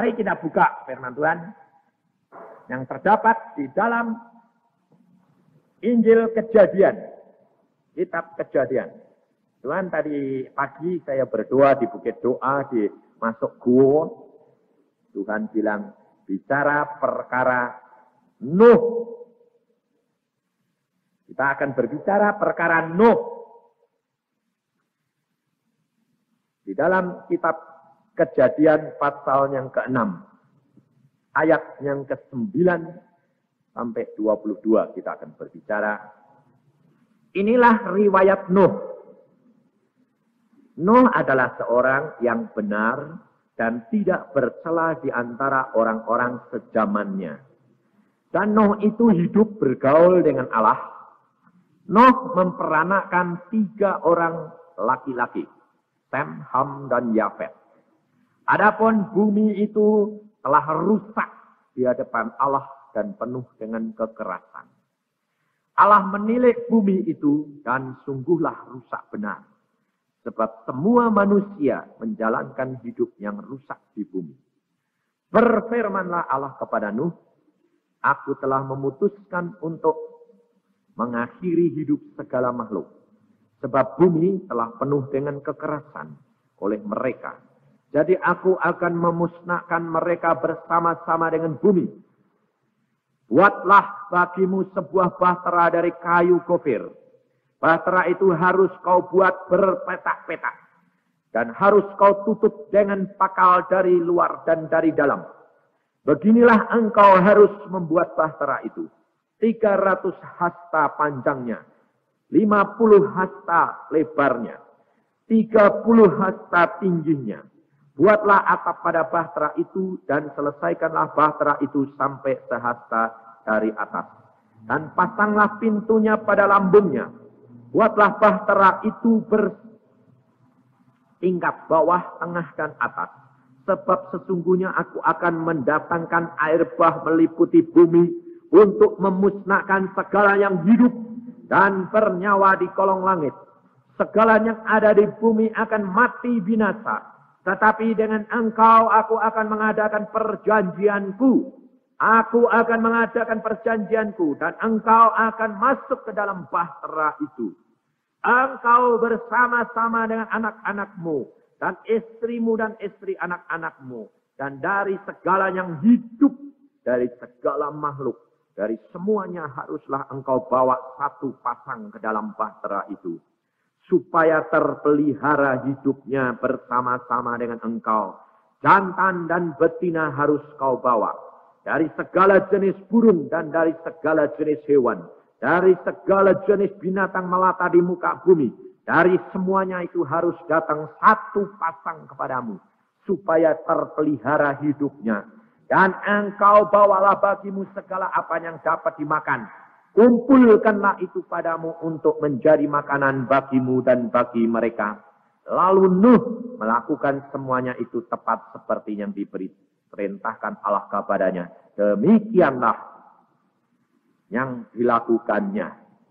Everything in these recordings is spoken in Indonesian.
Mari kita buka firman Tuhan yang terdapat di dalam Injil Kejadian. Kitab Kejadian. Tuhan, tadi pagi saya berdoa di bukit doa, di masuk gua. Tuhan bilang, bicara perkara Nuh. Kita akan berbicara perkara Nuh. Di dalam kitab Kejadian pasal yang ke-6. Ayat yang ke-9 sampai 22 kita akan berbicara. Inilah riwayat Nuh. Nuh adalah seorang yang benar dan tidak bercela di antara orang-orang sezamannya. Dan Nuh itu hidup bergaul dengan Allah. Nuh memperanakkan 3 orang laki-laki, Sem, Ham, dan Yafet. Adapun bumi itu telah rusak di hadapan Allah dan penuh dengan kekerasan. Allah menilik bumi itu dan sungguhlah rusak benar. Sebab semua manusia menjalankan hidup yang rusak di bumi. Berfirmanlah Allah kepada Nuh, aku telah memutuskan untuk mengakhiri hidup segala makhluk. Sebab bumi telah penuh dengan kekerasan oleh mereka. Jadi aku akan memusnahkan mereka bersama-sama dengan bumi. Buatlah bagimu sebuah bahtera dari kayu gofir. Bahtera itu harus kau buat berpetak-petak. Dan harus kau tutup dengan pakal dari luar dan dari dalam. Beginilah engkau harus membuat bahtera itu. 300 hasta panjangnya. 50 hasta lebarnya. 30 hasta tingginya. Buatlah atap pada bahtera itu dan selesaikanlah bahtera itu sampai sehasta dari atas. Dan pasanglah pintunya pada lambungnya. Buatlah bahtera itu bertingkat bawah, tengah, dan atas. Sebab sesungguhnya aku akan mendatangkan air bah meliputi bumi untuk memusnahkan segala yang hidup dan bernyawa di kolong langit. Segala yang ada di bumi akan mati binasa. Tetapi dengan engkau aku akan mengadakan perjanjianku. Aku akan mengadakan perjanjianku dan engkau akan masuk ke dalam bahtera itu. Engkau bersama-sama dengan anak-anakmu dan istrimu dan istri anak-anakmu. Dan dari segala yang hidup, dari segala makhluk, dari semuanya haruslah engkau bawa 1 pasang ke dalam bahtera itu. Supaya terpelihara hidupnya bersama-sama dengan engkau. Jantan dan betina harus kau bawa. Dari segala jenis burung dan dari segala jenis hewan. Dari segala jenis binatang melata di muka bumi. Dari semuanya itu harus datang 1 pasang kepadamu. Supaya terpelihara hidupnya. Dan engkau bawalah bagimu segala apa yang dapat dimakan. Kumpulkanlah itu padamu untuk menjadi makanan bagimu dan bagi mereka. Lalu Nuh melakukan semuanya itu tepat seperti yang diperintahkan Allah kepadanya. Demikianlah yang dilakukannya.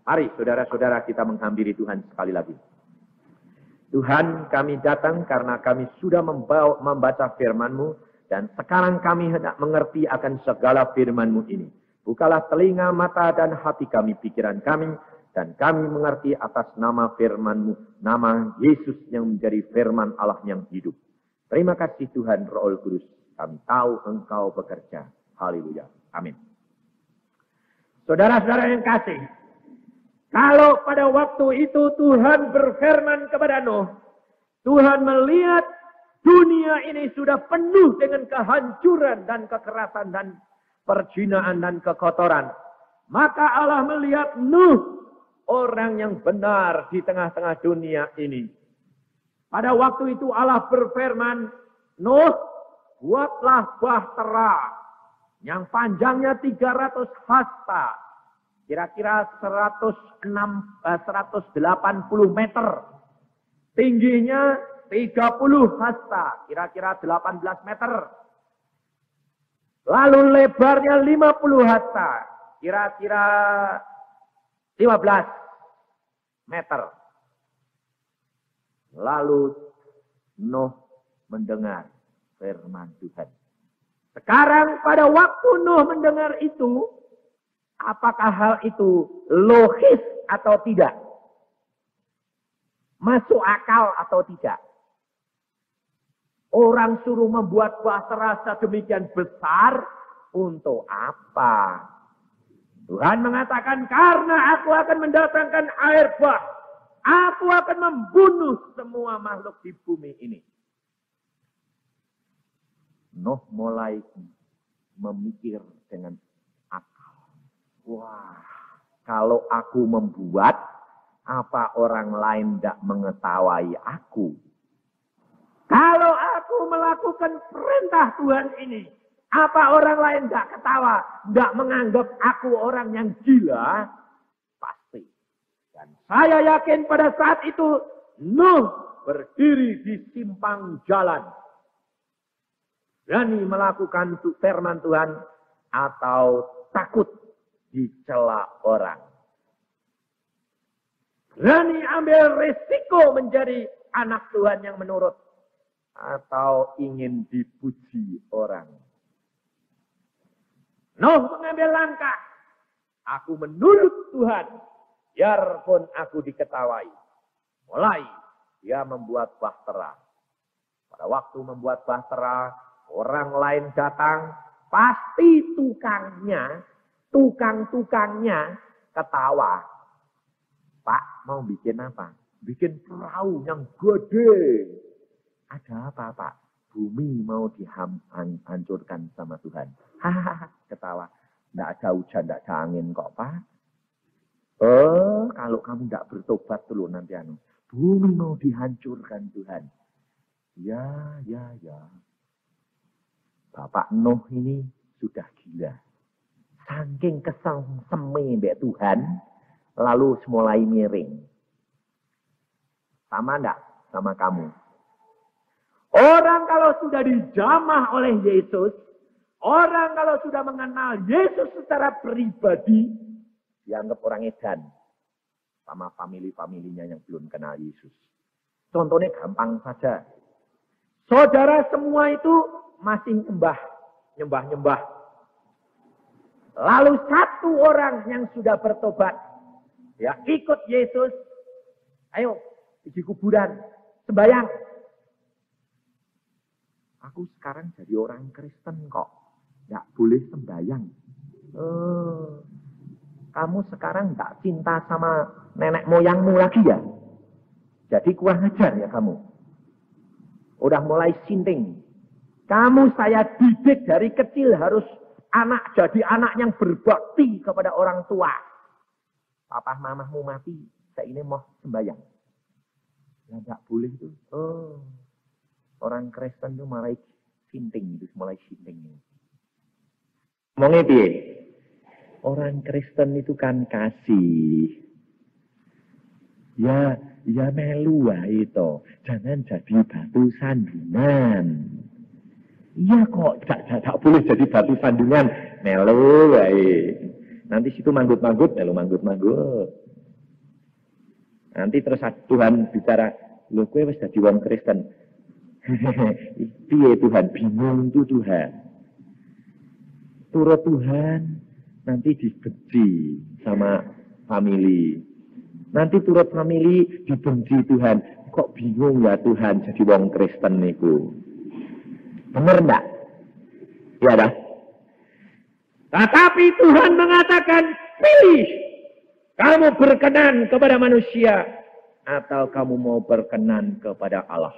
Mari saudara-saudara kita menghampiri Tuhan sekali lagi. Tuhan, kami datang karena kami sudah membaca firman-Mu dan sekarang kami hendak mengerti akan segala firman-Mu ini. Bukalah telinga, mata dan hati kami, pikiran kami dan kami mengerti atas nama firman-Mu, nama Yesus yang menjadi firman Allah yang hidup. Terima kasih Tuhan Roh Kudus. Kami tahu Engkau bekerja. Haleluya. Amin. Saudara-saudara yang kasih, kalau pada waktu itu Tuhan berfirman kepada Nuh, Tuhan melihat dunia ini sudah penuh dengan kehancuran dan kekerasan dan perjinaan dan kekotoran. Maka Allah melihat Nuh, orang yang benar di tengah-tengah dunia ini. Pada waktu itu Allah berfirman, Nuh, buatlah bahtera yang panjangnya 300 hasta, kira-kira 180 meter. Tingginya 30 hasta, kira-kira 18 meter. Lalu lebarnya 50 hasta, kira-kira 15 meter. Lalu Nuh mendengar firman Tuhan. Sekarang pada waktu Nuh mendengar itu, apakah hal itu logis atau tidak? Masuk akal atau tidak? Orang suruh membuat bahtera sedemikian besar, untuk apa? Tuhan mengatakan, karena aku akan mendatangkan air bah. Aku akan membunuh semua makhluk di bumi ini. Nuh mulai memikir dengan akal. Wah, kalau aku membuat, apa orang lain tidak mengetahui aku? Kalau aku melakukan perintah Tuhan ini, apa orang lain tidak ketawa, tidak menganggap aku orang yang gila? Pasti. Dan saya yakin pada saat itu, Nuh berdiri di simpang jalan. Berani melakukan firman Tuhan atau takut dicela orang. Berani ambil risiko menjadi anak Tuhan yang menurut. Atau ingin dipuji orang. Nuh mengambil langkah. Aku menurut Tuhan. Biarpun aku diketawai. Mulai dia membuat bahtera. Pada waktu membuat bahtera, orang lain datang. Pasti tukang-tukangnya ketawa. Pak, mau bikin apa? Bikin perahu yang gede. Ada apa, Pak? Bumi mau dihancurkan sama Tuhan. Hahaha, ketawa. Tidak ada hujan, tidak ada angin kok, Pak. Kalau kamu tidak bertobat dulu nanti bumi mau dihancurkan Tuhan. Ya. Bapak Nuh ini sudah gila. Saking kesem-seme mbak Tuhan, lalu mulai miring. Sama enggak sama kamu? Orang kalau sudah dijamah oleh Yesus, orang kalau sudah mengenal Yesus secara pribadi, dianggap orang edan. Sama family-familinya yang belum kenal Yesus. Contohnya gampang saja. Saudara semua itu masih nyembah. Lalu satu orang yang sudah bertobat, ya ikut Yesus, ayo di kuburan, sembahyang. Aku sekarang jadi orang Kristen kok. Nggak boleh sembahyang. Kamu sekarang nggak cinta sama nenek moyangmu lagi ya? Jadi kurang ajar ya kamu. Udah mulai sinting. Kamu saya didik dari kecil harus jadi anak yang berbakti kepada orang tua. Papa mamahmu mati, saya ini mau sembahyang. Ya nggak boleh itu. Orang Kristen itu mulai sinting, Ngomongnya piye? Orang Kristen itu kan kasih. Ya melu wae to. Jangan jadi batu sandungan. Iya kok, tak boleh jadi batu sandungan. Melu wae. Nanti situ manggut-manggut, manggut-manggut. Nanti terus Tuhan bicara, lho kowe wis dadi wong Kristen. Piye Tuhan, bingung tuh Tuhan. Turut Tuhan nanti dibenci sama family. Nanti turut family dibenci Tuhan. Kok bingung ya Tuhan jadi wong Kristen niku. Bener enggak? Ya dah. Tetapi Tuhan mengatakan, pilih. Kamu berkenan kepada manusia atau kamu mau berkenan kepada Allah.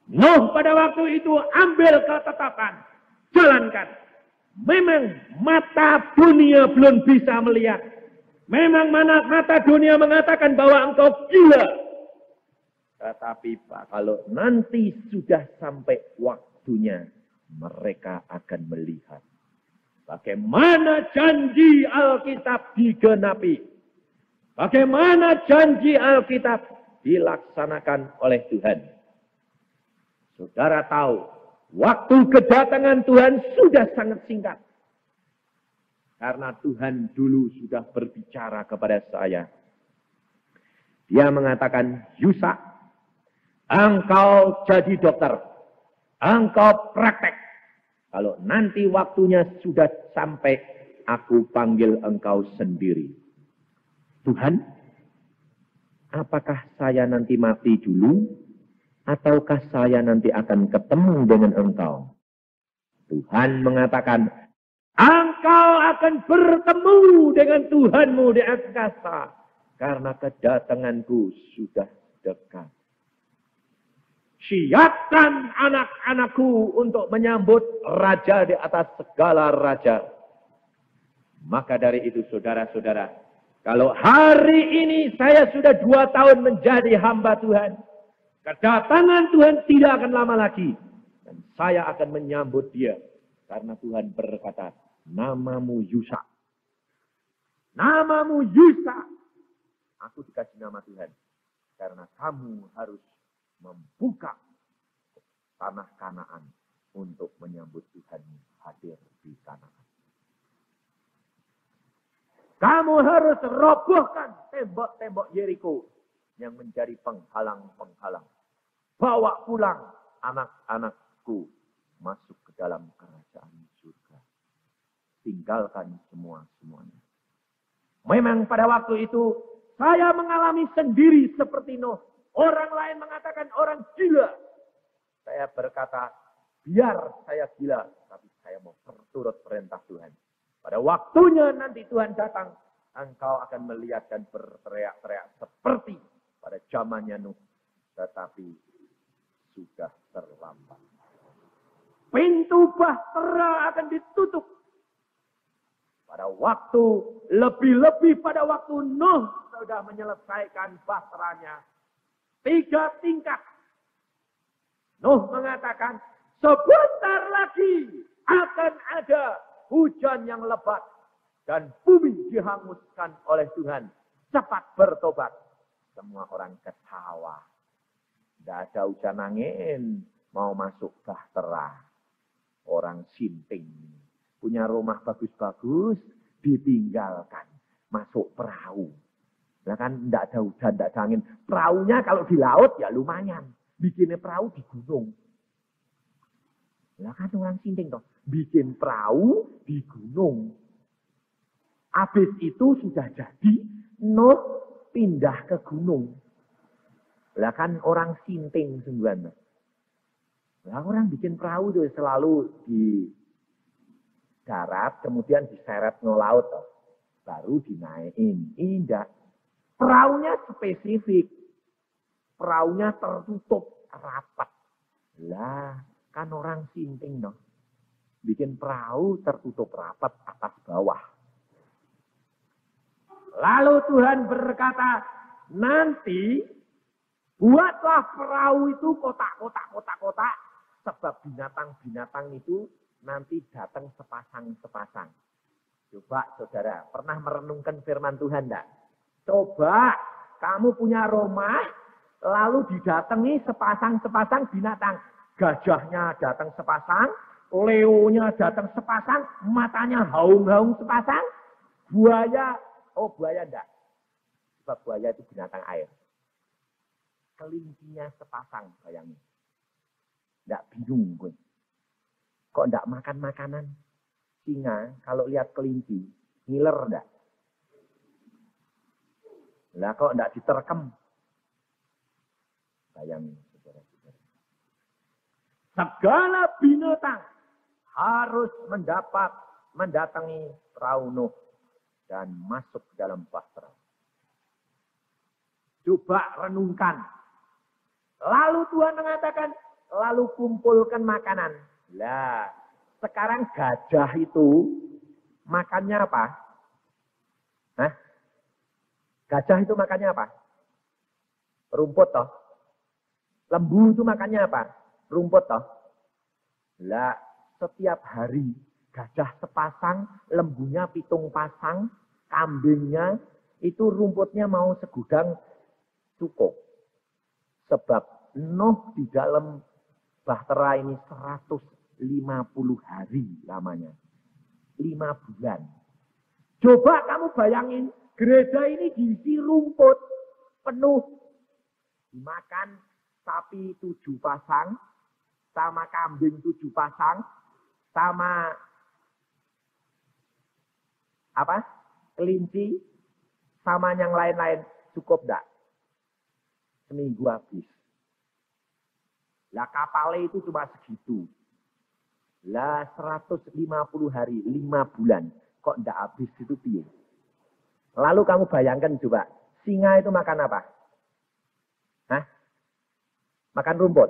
Nuh pada waktu itu ambil ketetapan, jalankan. Memang mata dunia belum bisa melihat. Memang mata dunia mengatakan bahwa engkau gila. Tetapi Pak, kalau nanti sudah sampai waktunya, mereka akan melihat bagaimana janji Alkitab digenapi. Bagaimana janji Alkitab dilaksanakan oleh Tuhan. Saudara tahu, waktu kedatangan Tuhan sudah sangat singkat. Karena Tuhan dulu sudah berbicara kepada saya. Dia mengatakan, Yusa, engkau jadi dokter. Engkau praktek. Kalau nanti waktunya sudah sampai, aku panggil engkau sendiri. Tuhan, apakah saya nanti mati dulu? Ataukah saya nanti akan ketemu dengan engkau? Tuhan mengatakan, engkau akan bertemu dengan Tuhanmu di angkasa. Karena kedatanganku sudah dekat. Siapkan anak-anakku untuk menyambut raja di atas segala raja. Maka dari itu saudara-saudara, kalau hari ini saya sudah 2 tahun menjadi hamba Tuhan, kedatangan Tuhan tidak akan lama lagi. Dan saya akan menyambut dia. Karena Tuhan berkata, namamu Yusa. Namamu Yusa. Aku dikasih nama Tuhan. Karena kamu harus membuka tanah Kanaan untuk menyambut Tuhan hadir di Kanaan. Kamu harus robohkan tembok-tembok Yeriko yang menjadi penghalang-penghalang. Bawa pulang anak-anakku masuk ke dalam kerajaan surga. Tinggalkan semuanya. Memang pada waktu itu saya mengalami sendiri seperti Nuh. Orang lain mengatakan orang gila. Saya berkata, biar saya gila, tapi saya mau berturut perintah Tuhan. Pada waktunya nanti Tuhan datang, engkau akan melihat dan berteriak-teriak seperti pada zamannya Nuh. Tetapi sudah terlambat. Pintu bahtera akan ditutup. Pada waktu, lebih-lebih pada waktu Nuh sudah menyelesaikan bahteranya. 3 tingkat. Nuh mengatakan, sebentar lagi akan ada hujan yang lebat. Dan bumi dihanguskan oleh Tuhan. Cepat bertobat. Semua orang ketawa. Tidak ada hujan angin. Mau masuk bahtera. Orang sinting. Punya rumah bagus-bagus. Ditinggalkan. Masuk perahu. Nah kan tidak ada hujan, tidak ada angin. Perahunya kalau di laut ya lumayan. Bikinnya perahu di gunung. Nah kan orang sinting toh. Bikin perahu di gunung. Habis itu sudah jadi, Nuh pindah ke gunung. Lah kan orang sinting sungguhan. Lah orang bikin perahu tuh selalu di darat, kemudian diseret ke laut toh. Baru dinaikin. Indah. Perahunya spesifik. Perahunya tertutup rapat. Lah, kan orang sinting dong. Bikin perahu tertutup rapat atas bawah. Lalu Tuhan berkata, nanti buatlah perahu itu kotak-kotak. Sebab binatang-binatang itu nanti datang sepasang-sepasang. Coba saudara, pernah merenungkan firman Tuhan enggak? Coba kamu punya rumah, lalu didatangi sepasang-sepasang binatang. Gajahnya datang sepasang, leonya datang sepasang, matanya haung-haung sepasang. Buaya, oh buaya enggak. Sebab buaya itu binatang air. Kelincinya sepasang, bayangin. Enggak bingung gue. Kok enggak makan makanan? Singa, kalau lihat kelinci, ngiler enggak? Lah kok enggak diterkem? Bayangin, saudara-saudara. Segala binatang harus mendatangi perahu Nuh dan masuk ke dalam bahtera. Coba renungkan. Lalu Tuhan mengatakan, lalu kumpulkan makanan. Lah, sekarang gajah itu makannya apa? Hah? Gajah itu makannya apa? Rumput toh. Lembu itu makannya apa? Rumput toh. Lah, setiap hari gajah sepasang, lembunya 7 pasang, kambingnya itu rumputnya mau segudang cukup. Sebab Nuh di dalam bahtera ini 150 hari lamanya. 5 bulan. Coba kamu bayangin, gereja ini diisi rumput penuh. Dimakan sapi 7 pasang, sama kambing 7 pasang, sama apa? Kelinci sama yang lain-lain cukup enggak? Seminggu habis. Lah kapalnya itu cuma segitu. Lah 150 hari, 5 bulan. Kok enggak habis itu piye? Lalu kamu bayangkan coba, singa itu makan apa? Hah? Makan rumput.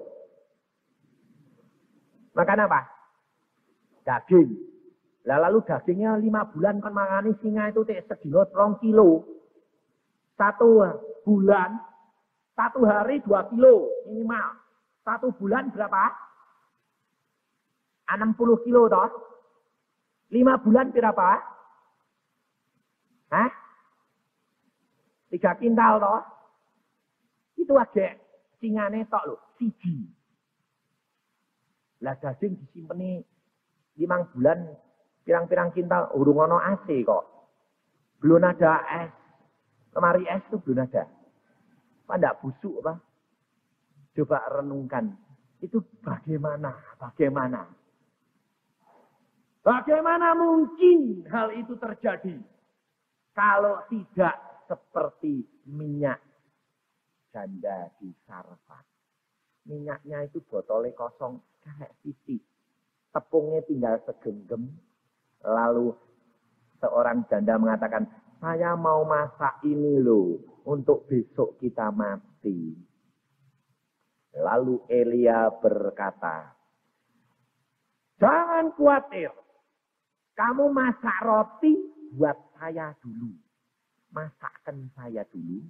Makan apa? Daging. Lah lalu dagingnya 5 bulan kan mangani singa itu sedina 2 kilo. 1 bulan, 1 hari 2 kilo minimal. 1 bulan berapa? 60 kilo toh. 5 bulan berapa? Hah? 3 kintal toh. Itu aja singane tok lho, siji. Lah daging disimpeni 5 bulan pirang-pirang kintal urung ono AC kok. Belum ada es. Lemari es itu belum ada. Apa enggak busuk apa? Coba renungkan. Itu bagaimana? Bagaimana mungkin hal itu terjadi? Kalau tidak seperti minyak janda di Sarfat. Minyaknya itu botolnya kosong kayak titik. Tepungnya tinggal segenggam. Lalu seorang janda mengatakan, saya mau masak ini loh. Untuk besok kita mati. Lalu Elia berkata, jangan khawatir. Kamu masak roti buat saya dulu. Masakkan saya dulu.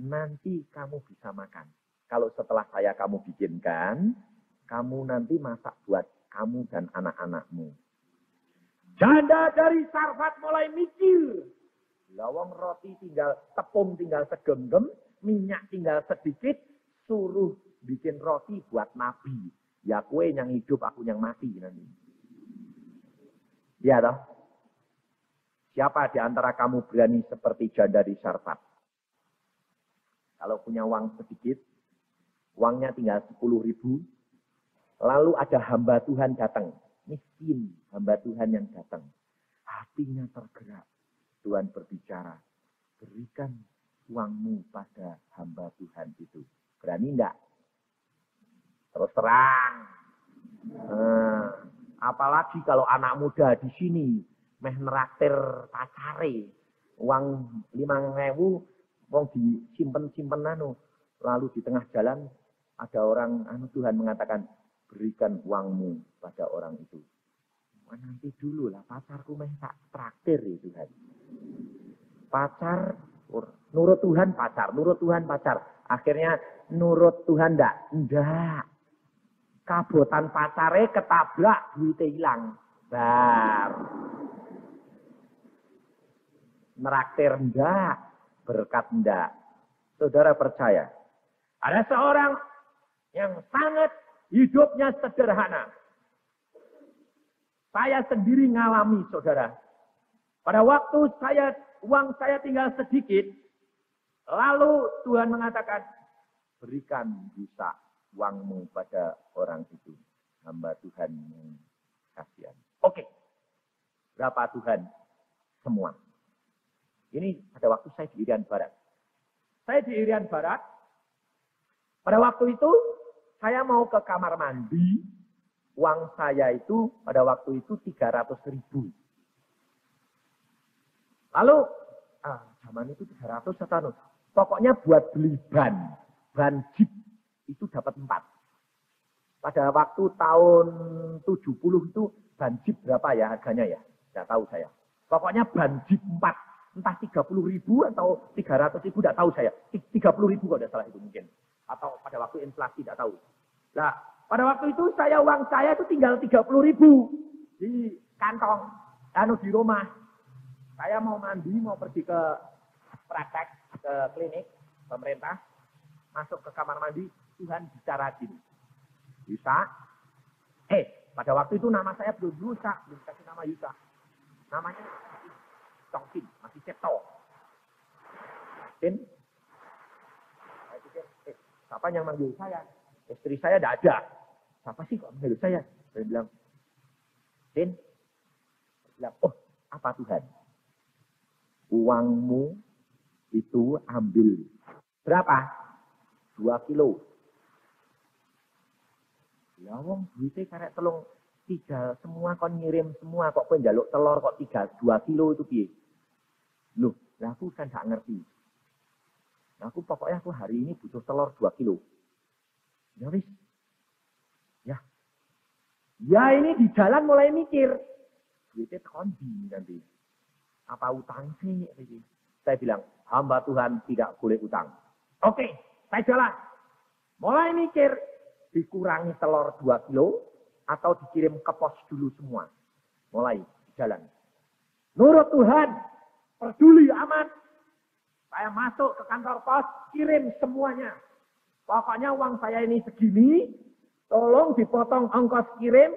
Nanti kamu bisa makan. Kalau setelah kamu bikinkan, kamu nanti masak buat kamu dan anak-anakmu. Janda dari Sarfat mulai mikir. Lawang roti tinggal, tepung tinggal segenggam, minyak tinggal sedikit, suruh bikin roti buat nabi. Ya kue yang hidup, aku yang mati nanti. Ya toh? Siapa di antara kamu berani seperti janda di Sarfat? Kalau punya uang sedikit, uangnya tinggal 10.000, lalu ada hamba Tuhan datang. Miskin, hamba Tuhan yang datang. Hatinya tergerak. Tuhan berbicara, berikan uangmu pada hamba Tuhan itu. Berani enggak? Terus terang. Apalagi kalau anak muda di sini, meh neraktir pacare, uang 5.000, wong disimpen lalu di tengah jalan ada orang Tuhan mengatakan, berikan uangmu pada orang itu. Nanti dulu lah, pacarku meh tak traktir ya Tuhan. Pacar, nurut Tuhan pacar. Akhirnya nurut Tuhan enggak. Kabotan pacare ketabrak, duitnya hilang. Bar. Neraktir enggak, berkat enggak. Saudara percaya, ada seorang yang sangat hidupnya sederhana. Saya sendiri ngalami, saudara. Pada waktu uang saya tinggal sedikit, lalu Tuhan mengatakan, berikan bisa uangmu pada orang itu. Hamba Tuhan yang kasihan. Oke. Berapa Tuhan? Semua. Ini pada waktu saya di Irian Barat. Saya di Irian Barat. Pada waktu itu, saya mau ke kamar mandi. Uang saya itu, pada waktu itu 300.000. Lalu, zaman itu 300 atau pokoknya buat beli ban jeep itu dapat 4. Pada waktu tahun 70 itu ban jeep berapa ya harganya ya? Tidak tahu saya. Pokoknya ban jeep 4. Entah 30.000 atau 300.000, tidak tahu saya. 30.000 kalau tidak salah itu mungkin. Atau pada waktu inflasi, tidak tahu. Nah, pada waktu itu uang saya itu tinggal 30.000 di kantong. Di rumah. Saya mau mandi, mau pergi ke praktek, ke klinik pemerintah. Masuk ke kamar mandi, Tuhan bicara gini. Yusa, pada waktu itu nama saya belum Yusa, belum kasih nama Yusa. Namanya Congkin, masih Cipto. Saya pikir, siapa yang manggil saya? Istri saya tidak ada. Siapa sih kok manggil saya? Saya bilang, Sin, bilang, oh apa Tuhan? Uangmu itu ambil. Berapa? 2 kilo. Ya wong duitnya karek telung 3 semua kon ngirim semua kok kowe njaluk telur kok 2 kilo itu piye? Loh, lah aku kan gak ngerti. Aku pokoknya aku hari ini butuh telur 2 kilo. Ya wis. Ya. Ya ini di jalan mulai mikir. Duitnya kondi nanti. Apa utang sih? Saya bilang, hamba Tuhan tidak boleh utang. Oke, saya jalan. Mulai mikir, dikurangi telur 2 kilo, atau dikirim ke pos dulu semua. Mulai jalan. Nurut Tuhan, peduli amat. Saya masuk ke kantor pos, kirim semuanya. Pokoknya uang saya ini segini, tolong dipotong ongkos kirim,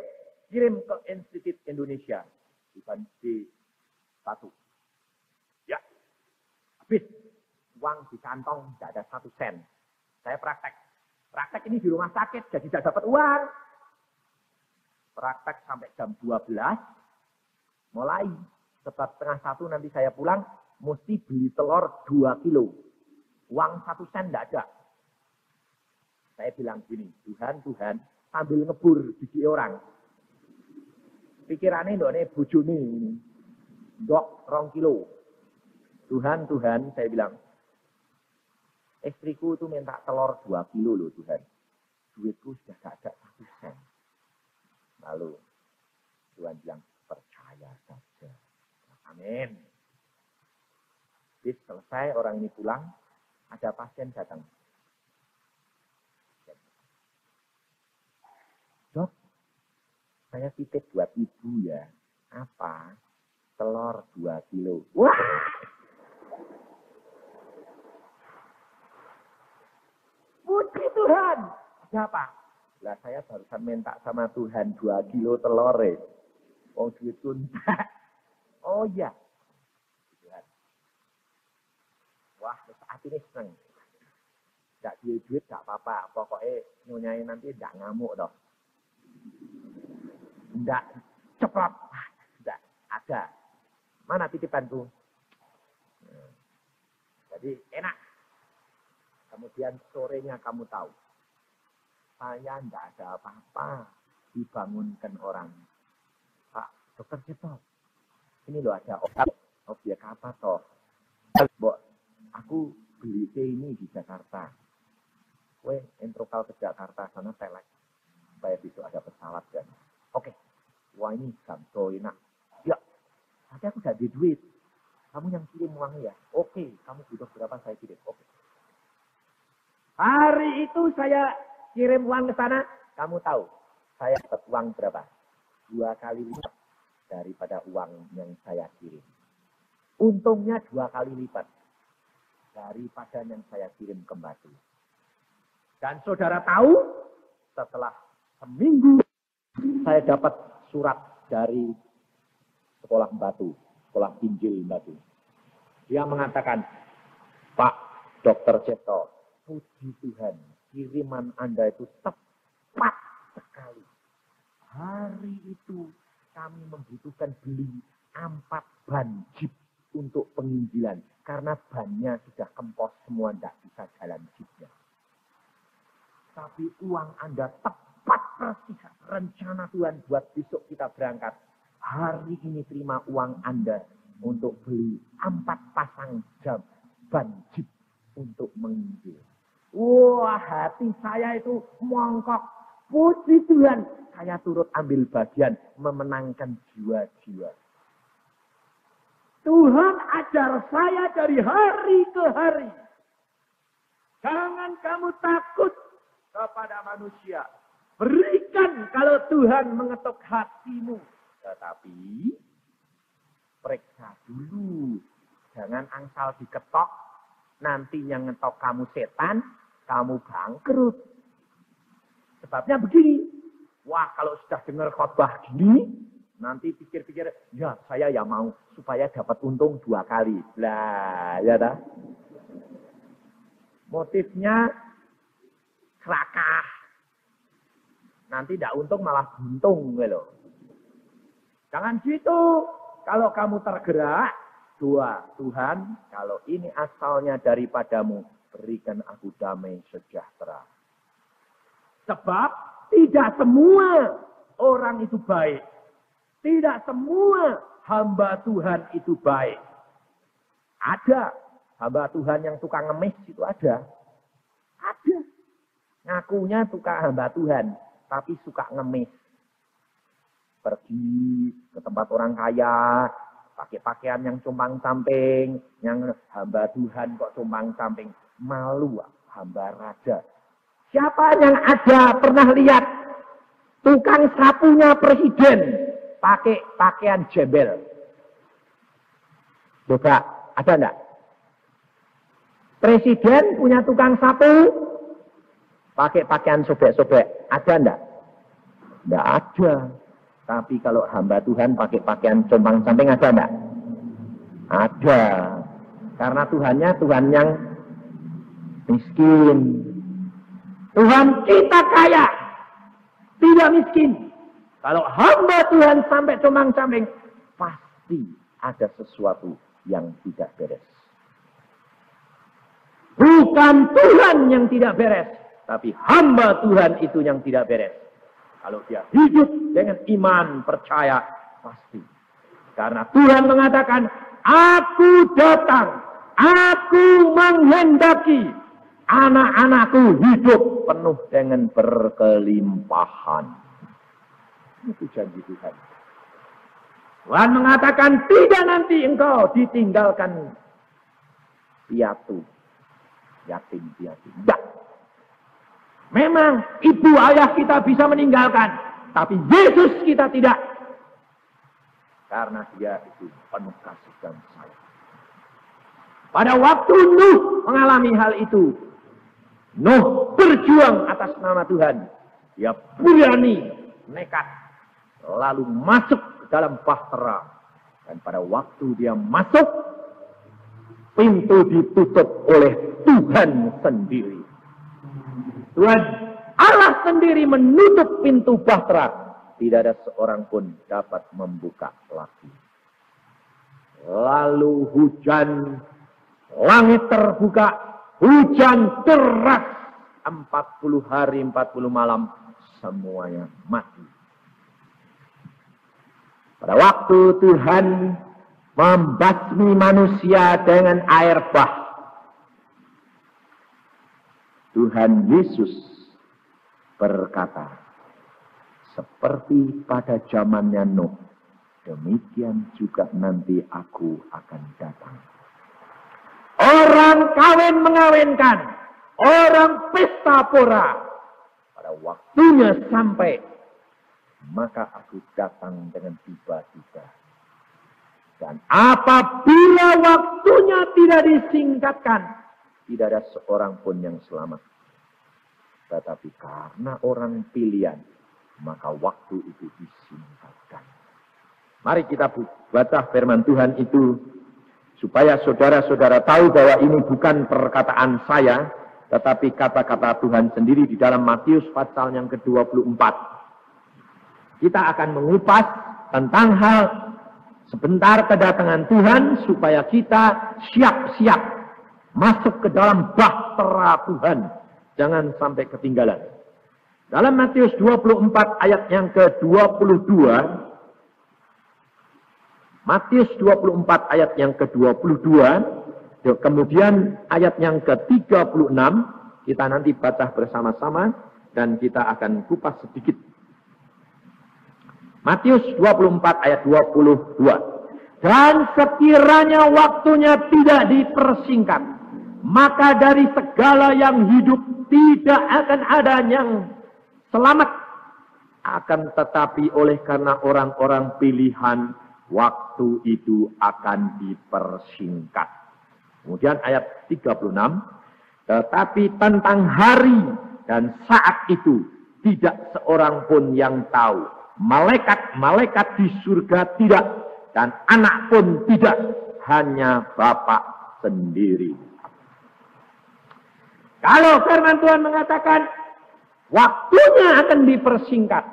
kirim ke Institut Indonesia. Di satu. Ya, habis. Uang di kantong tidak ada 1 sen. Saya praktek. Praktek ini di rumah sakit, jadi tidak dapat uang. Praktek sampai jam 12. Mulai. Sebab setengah 1 nanti saya pulang, mesti beli telur 2 kilo. Uang 1 sen tidak ada. Saya bilang gini, Tuhan, sambil ngebur gigi orang. Pikirannya ini bojone ini. Dok, 2 kilo. Tuhan, saya bilang, istriku itu minta telur 2 kilo loh Tuhan. Duitku sudah gak ada 1 sen. Lalu Tuhan bilang, percaya saja. Amin. Jadi selesai orang ini pulang, ada pasien datang. Dok, saya titip buat ibu ya. Apa? Telur 2 kilo. Wah! Puji Tuhan. Ada apa? Lah saya barusan minta sama Tuhan 2 kilo telur. Oh duitku. Oh iya. Tuhan. Wah, saat ini seneng. Gak duit gak apa-apa. Pokoknya nyonyain nanti gak ngamuk dong. Enggak cepat. Enggak ada. Mana titipanku? Jadi enak. Kemudian sorenya kamu tahu. Saya enggak ada apa-apa. Dibangunkan orang. Pak, dokter Cipto. Ini loh ada objek apa toh? Bok, aku beli ini di Jakarta. Kue entrokal ke Jakarta sana telek. Supaya besok ada pesawat kan. Oke. Wah ini gamso enak. Ya. Tapi aku gak ada duit. Kamu yang kirim uangnya ya? Oke. Kamu butuh berapa saya kirim? Oke. Hari itu saya kirim uang ke sana. Kamu tahu. Saya dapat uang berapa? 2 kali lipat daripada uang yang saya kirim. Untungnya 2 kali lipat daripada yang saya kirim ke Batu. Dan saudara tahu, setelah seminggu saya dapat surat dari sekolah Batu, sekolah Injil Batu. Dia mengatakan, Pak Dr. Cipto, puji Tuhan, kiriman Anda itu tepat sekali. Hari itu kami membutuhkan beli 4 ban jeep untuk penginjilan. Karena bannya sudah kempos semua, tidak bisa jalan jeepnya. Tapi uang Anda tepat persis rencana Tuhan buat besok kita berangkat. Hari ini terima uang Anda untuk beli 4 pasang jam ban jeep untuk menginjil. Wah, hati saya itu mongkok. Puji Tuhan, saya turut ambil bagian memenangkan jiwa-jiwa. Tuhan ajar saya dari hari ke hari. Jangan kamu takut kepada manusia. Berikan kalau Tuhan mengetuk hatimu. Tetapi periksa dulu. Jangan angsal diketok. Nanti yang ngetok kamu setan, kamu bangkrut. Sebabnya begini. Wah, kalau sudah dengar khotbah gini, nanti pikir-pikir, ya saya ya mau supaya dapat untung 2 kali. Lah, ya dah. Motifnya serakah. Nanti tidak untung malah buntung gitu. Jangan gitu. Kalau kamu tergerak, doa, Tuhan, kalau ini asalnya daripadamu, berikan aku damai sejahtera. Sebab tidak semua orang itu baik. Tidak semua hamba Tuhan itu baik. Ada hamba Tuhan yang tukang ngemis itu ada. Ada. Ngakunya tukang hamba Tuhan, tapi suka ngemis. Pergi ke tempat orang kaya, pakai pakaian yang compang-camping, yang hamba Tuhan kok compang-camping. Malu hamba raja. Siapa yang ada pernah lihat tukang sapunya presiden pakai pakaian jebel? Coba, ada enggak? Presiden punya tukang sapu pakai pakaian sobek-sobek, ada enggak? Enggak ada. Tapi kalau hamba Tuhan pakai pakaian compang-camping ada enggak? Ada. Karena Tuhannya Tuhan yang miskin. Tuhan kita kaya, tidak miskin. Kalau hamba Tuhan sampai compang-camping, pasti ada sesuatu yang tidak beres. Bukan Tuhan yang tidak beres, tapi hamba Tuhan itu yang tidak beres. Kalau dia hidup dengan iman, percaya, pasti. Karena Tuhan mengatakan, aku datang, aku menghendaki anak-anakku hidup penuh dengan berkelimpahan. Itu janji Tuhan. Tuhan mengatakan, tidak nanti engkau ditinggalkan piatu, yatim piatu. Tidak. Memang ibu ayah kita bisa meninggalkan, tapi Yesus kita tidak. Karena dia itu penuh kasih dan sayang. Pada waktu Nuh mengalami hal itu, Nuh berjuang atas nama Tuhan. Dia berani, nekat, lalu masuk ke dalam bahtera. Dan pada waktu dia masuk, pintu ditutup oleh Tuhan sendiri. Tuhan Allah sendiri menutup pintu bahtera. Tidak ada seorang pun dapat membuka lagi. Lalu hujan, langit terbuka, hujan deras. 40 hari, 40 malam, semuanya mati. Pada waktu Tuhan membasmi manusia dengan air bah, Tuhan Yesus berkata, seperti pada zamannya Nuh, demikian juga nanti aku akan datang. Orang kawin mengawinkan, orang pesta pora, pada waktunya sampai, maka aku datang dengan tiba-tiba. Dan apabila waktunya tidak disingkatkan, tidak ada seorang pun yang selamat. Tetapi karena orang pilihan, maka waktu itu disingkatkan. Mari kita baca firman Tuhan itu, supaya saudara-saudara tahu bahwa ini bukan perkataan saya, tetapi kata-kata Tuhan sendiri di dalam Matius pasal yang ke-24. Kita akan mengupas tentang hal sebentar kedatangan Tuhan, supaya kita siap-siap masuk ke dalam bahtera Tuhan. Jangan sampai ketinggalan. Dalam Matius 24 ayat yang ke-22. Matius 24 ayat yang ke-22. Kemudian ayat yang ke-36. Kita nanti baca bersama-sama. Dan kita akan kupas sedikit. Matius 24 ayat 22. Dan sekiranya waktunya tidak dipersingkat, maka dari segala yang hidup tidak akan ada yang selamat. Akan tetapi oleh karena orang-orang pilihan, waktu itu akan dipersingkat. Kemudian ayat 36. Tetapi tentang hari dan saat itu tidak seorang pun yang tahu. Malaikat-malaikat di surga tidak, dan anak pun tidak, hanya Bapa sendiri. Kalau firman Tuhan mengatakan waktunya akan dipersingkat,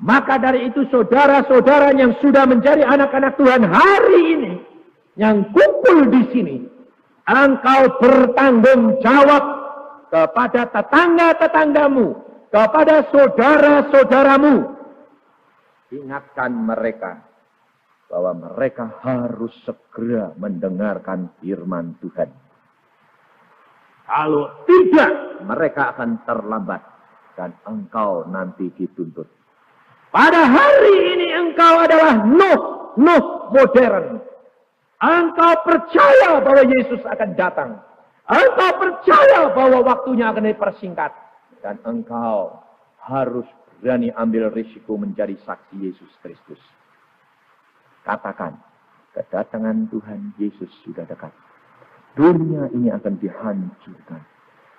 Maka dari itu saudara-saudara yang sudah menjadi anak-anak Tuhan hari ini, yang kumpul di sini, engkau bertanggung jawab kepada tetangga-tetanggamu, kepada saudara-saudaramu. Ingatkan mereka bahwa mereka harus segera mendengarkan firman Tuhan. Kalau tidak, mereka akan terlambat dan engkau nanti dituntut. Pada hari ini engkau adalah Nuh modern. Engkau percaya bahwa Yesus akan datang. Engkau percaya bahwa waktunya akan dipersingkat. Dan engkau harus berani ambil risiko menjadi saksi Yesus Kristus. Katakan, kedatangan Tuhan Yesus sudah dekat. Dunia ini akan dihancurkan.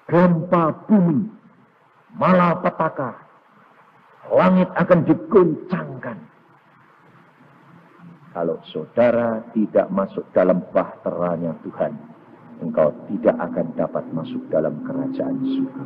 Gempa bumi, malapetaka. Langit akan diguncangkan. Kalau saudara tidak masuk dalam bahteranya Tuhan, engkau tidak akan dapat masuk dalam kerajaan surga.